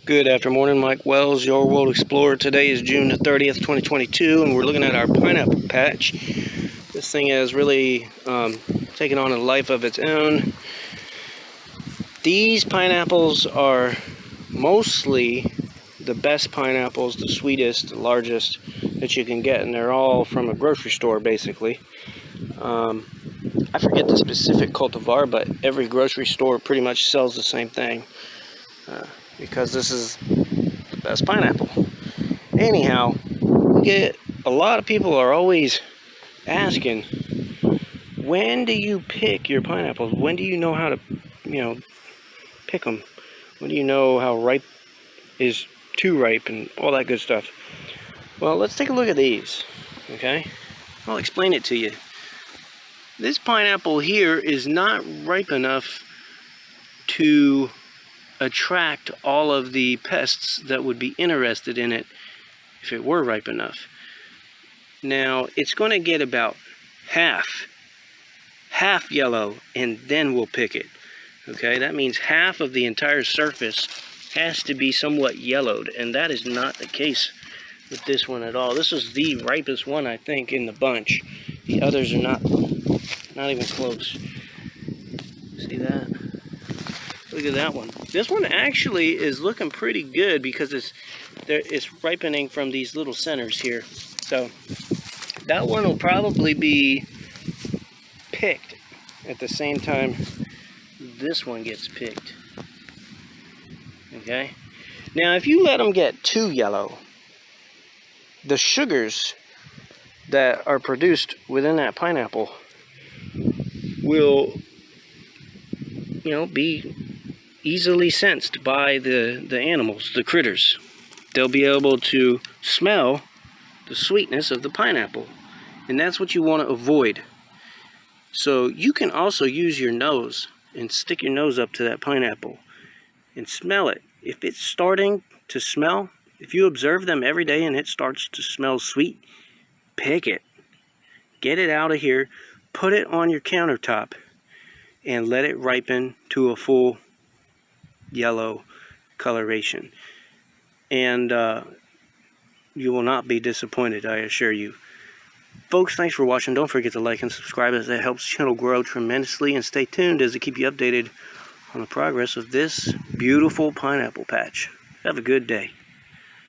Good afternoon, Mike Wells, your World Explorer. Today is June the 30th, 2022, and we're looking at our pineapple patch. This thing has really taken on a life of its own. These pineapples are mostly the best pineapples, the sweetest, the largest that you can get, and they're all from a grocery store, basically. I forget the specific cultivar, but every grocery store pretty much sells the same thing because this is the best pineapple. Anyhow, a lot of people are always asking, when do you pick your pineapples? When do you know how to, pick them? When do you know how ripe is too ripe and all that good stuff? Well, let's take a look at these, okay? I'll explain it to you. This pineapple here is not ripe enough to attract all of the pests that would be interested in it if it were ripe enough. Now, it's going to get about half yellow, and then we'll pick it. Okay, that means half of the entire surface has to be somewhat yellowed, and that is not the case with this one at all. This is the ripest one, I think, in the bunch. The others are not even close. See that? Look at that one. This one actually is looking pretty good because it's ripening from these little centers here. So that one will probably be picked at the same time this one gets picked. Okay? Now, if you let them get too yellow, the sugars that are produced within that pineapple will, be easily sensed by the animals, the critters. They'll be able to smell the sweetness of the pineapple, and that's what you want to avoid. So you can also use your nose and stick your nose up to that pineapple and smell it. If it's starting to smell, if you observe them every day and it starts to smell sweet, pick it. Get it out of here, put it on your countertop, and let it ripen to a full yellow coloration. And you will not be disappointed, I assure you. Folks, thanks for watching. Don't forget to like and subscribe, as that helps the channel grow tremendously. And stay tuned as I keep you updated on the progress of this beautiful pineapple patch. Have a good day.